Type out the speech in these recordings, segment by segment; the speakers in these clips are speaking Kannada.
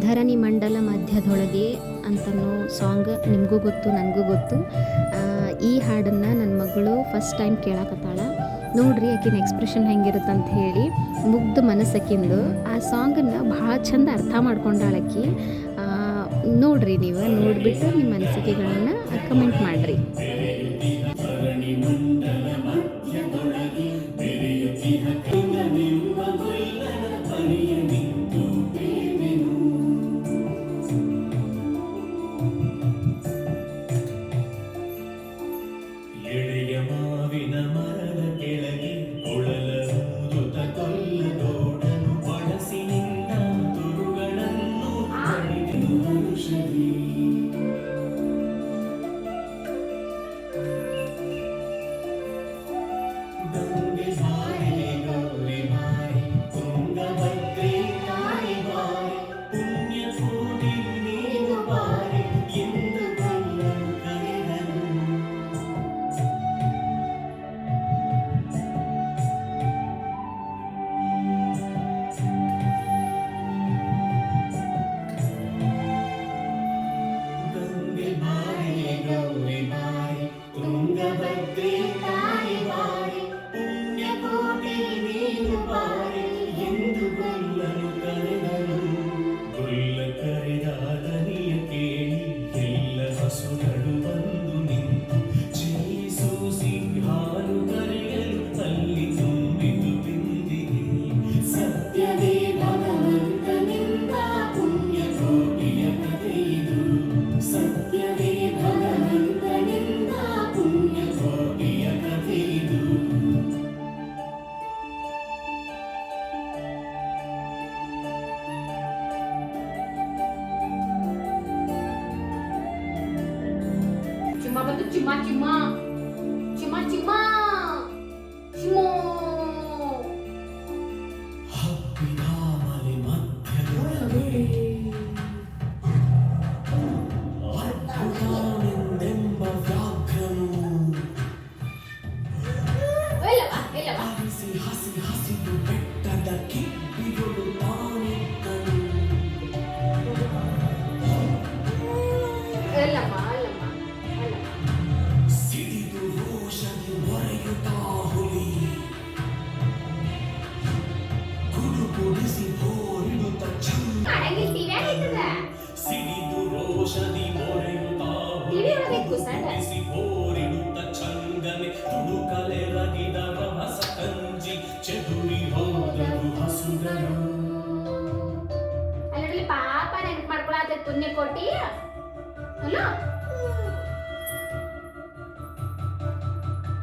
ಧರಣಿ ಮಂಡಲ ಮಧ್ಯದೊಳಗೆ ಅಂತನೋ ಸಾಂಗ್ ನಿಮಗೂ ಗೊತ್ತು, ನನಗೂ ಗೊತ್ತು. ಈ ಹಾಡನ್ನು ನನ್ನ ಮಗಳು ಫಸ್ಟ್ ಟೈಮ್ ಕೇಳಕತ್ತಾಳ. ನೋಡ್ರಿ ಆಕಿನ ಎಕ್ಸ್ಪ್ರೆಷನ್ ಹೆಂಗಿರುತ್ತೆ ಅಂತ ಹೇಳಿ. ಮುಗ್ಧ ಮನಸ್ಸಕ್ಕಿಂದು ಆ ಸಾಂಗನ್ನು ಭಾಳ ಚಂದ ಅರ್ಥ ಮಾಡ್ಕೊಂಡಾಳಕ್ಕಿ. ನೋಡ್ರಿ, ನೀವು ನೋಡಿಬಿಟ್ಟು ನಿಮ್ಮ ಅನಿಸಿಕೆಗಳನ್ನು ಕಮೆಂಟ್ ಮಾಡಿರಿ. Cima cima cima cima cimo ಹಬ್ಬಿನಾಮಲೆ ಮಧ್ಯದೊಳಗೆ ಅದ್ಭುತನೆಂದೆಂಬ ವ್ಯಾಘ್ರನು ಹಸಿ ಹಸಿ ಹಸಿದು ಬೆಟ್ಟದ ಕಿಪ್ಪಿಗಳು ತಾನಿದ್ದನು. ಸಿಡಿದು ರೋಷದಿ ಮೊರೆಯುತ್ತಾ ಹುಲಿ ಗುಡುಗುಡಿಸಿ ಬೋರಿಡುತ್ತ ಸಿಡಿದು ರೋಷದಿ ಮೊರೆಯುತ್ತಾ ಗುಡುಗುಡಿಸಿ ಬೋರಿಡುತ್ತ ಚಂಗನೆ ತುಡುಕಲೆರಗಿದ ರಭಸ ಕಂಜಿ ಚೆದುರಿ ಹೋದರು ಹಸುಗಳು. ಅಲ್ಲಿ ಪಾಪ ನೆನಪು ಮಾಡ್ಕೊಳತ್ತೆ ಪುಣ್ಯ ಕೋಟಿ ಅಲ್ಲ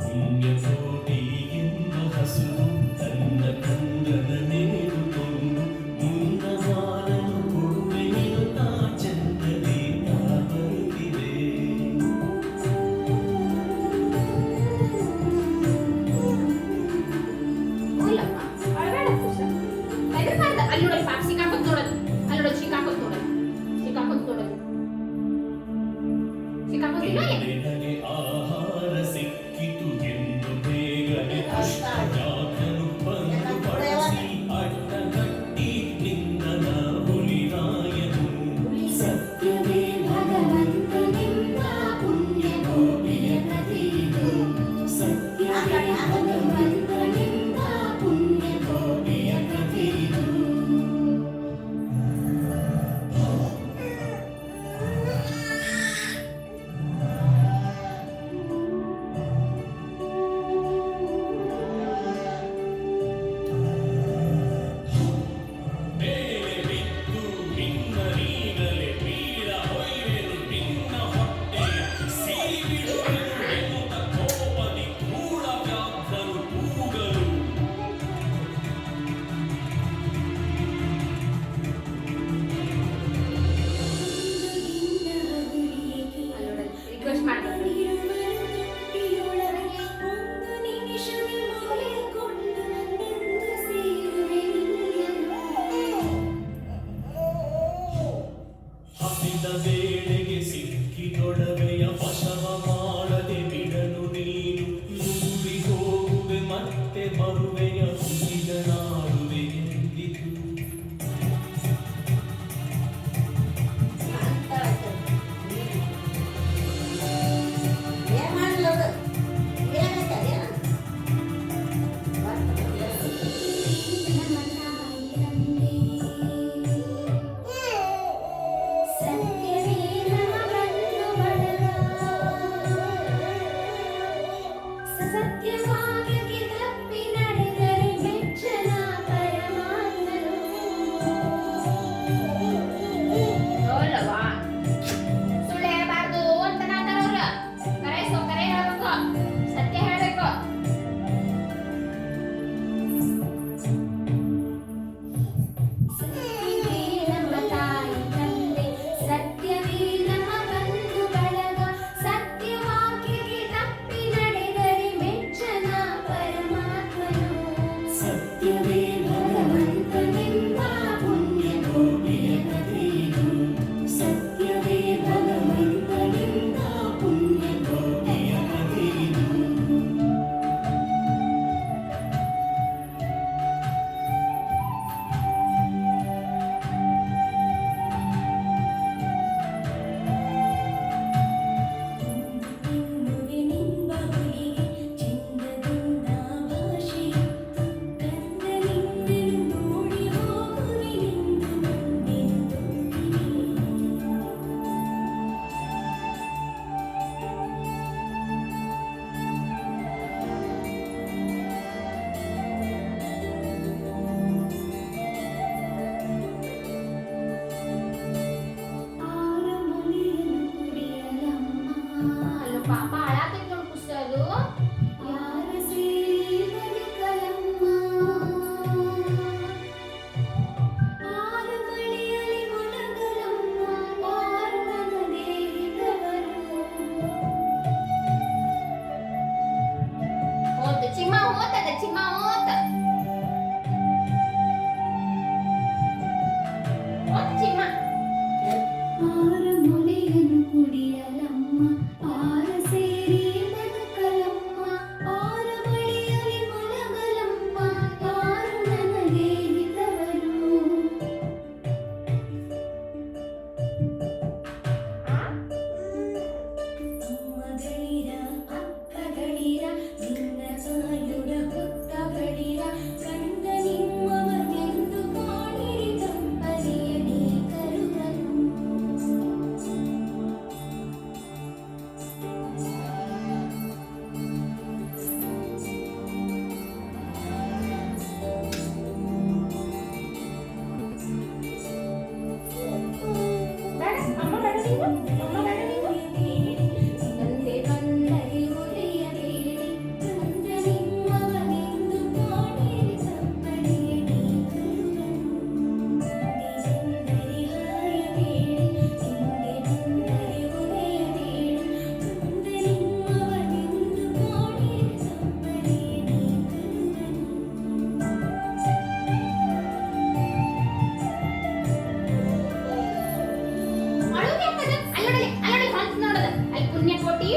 ಪುಣ್ಯಕೋಟಿ ಎಂಬ ಹಸುರು ತನ್ನ ಕಂದನ ನೇರುಕೊಂಡು ಮುನ್ನವಾರನು ಕೊಡುವೆನು ತಾ ಚಂದದೇ ತಾ ಬರುತ್ತಿದೆ. ಅಲ್ಲಿ ನೋಡಿ ಪಾಪ ಸಿಕ್ಕಾಕೊಂತ ನೋಡೋದು, ಅಲ್ಲಿ ನೋಡಿ ಸಿಕ್ಕಾಕೊಂತ ನೋಡೋದು, ಸಿಕ್ಕಾಕೊಂತ ನೋಡೋದು, ಸಿಕ್ಕಾಕೊಂತಿಲ್ಲ. ನನಗೆ ಆಹಾರ ಸಿಕ್ಕಿತು ಎಂದು ಬೇಗನೆ ದುಷ್ಟಜಾತನು ಬಂದು ಬಳಸಿ ಅಡ್ಡಗಟ್ಟಿ ನಿಂದನ ಹುಲಿರಾಯನು. ಸತ್ಯವೇ ಭಗವಂತನಿಂದ ಪುಣ್ಯ ಗೋಪಿಯ ಕಥೆಯಿದು. ಸತ್ಯವೇ ಭಗವಂತನಿಂದ ಪುಣ್ಯ ಗೋಪಿಯ ಕಥೆಯಿದು. ರಿಕ್ವೆಸ್ಟ್ ಮಾಡ್ತಾರೆ ಹಸಿದ ವೇಳೆಗೆ ಸಿಕ್ಕಿದೊಡವೆಯ ವಶವ ಮಾಡದೆ ಬಿಡನು ನೀನು. ನುಗ್ಗಿ ಹೋಗುವೆ ಮತ್ತೆ ಬರುವೆಯ ಹುಲಿಗನಾಡುವೆ ಎಂದಿತು.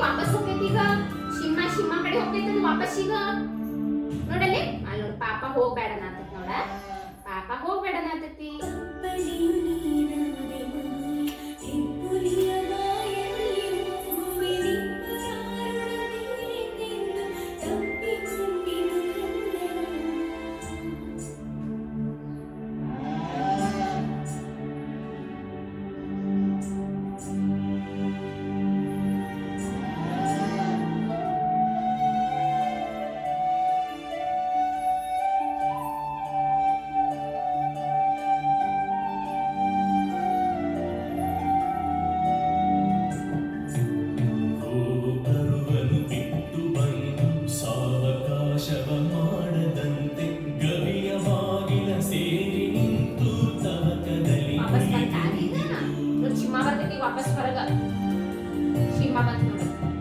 ವಾಪಸ್ ಹೋಗ್ತೈತಿ ಈಗ ಶಿಮ್ಮ ಕಡೆ ಹೋಗ್ತೈತಿ ಅದು ವಾಪಸ್ ಈಗ ನೋಡಲ್ಲಿ ಅಲ್ಲಿ ನೋಡು ಪಾಪ ಹೋಗ್ಬೇಡ ಅನ್ನತೈತಿ ನೋಡ ಪಾಪ ಹೋಗ್ಬೇಡ ಅನ್ನತೈತಿ ಬರುವನು ಬಿಟ್ಟು ಬಂದು ಸಾವಕಾಶವ ಮಾಡದಂತೆ ಗವಿಯ ಬಾಗಿಲ ಸೇರಿ ನಿಂತು ತವಕದಲ್ಲಿ ವಾಪಸ್ ಬಂತ ಈಗ ನೋಡು ಶಿಮ್ಮ ಬರ್ತೈತಿ ವಾಪಸ್ ಹೊರಗ ಶಿಮ್ಮ ಬಂತ ನೋಡು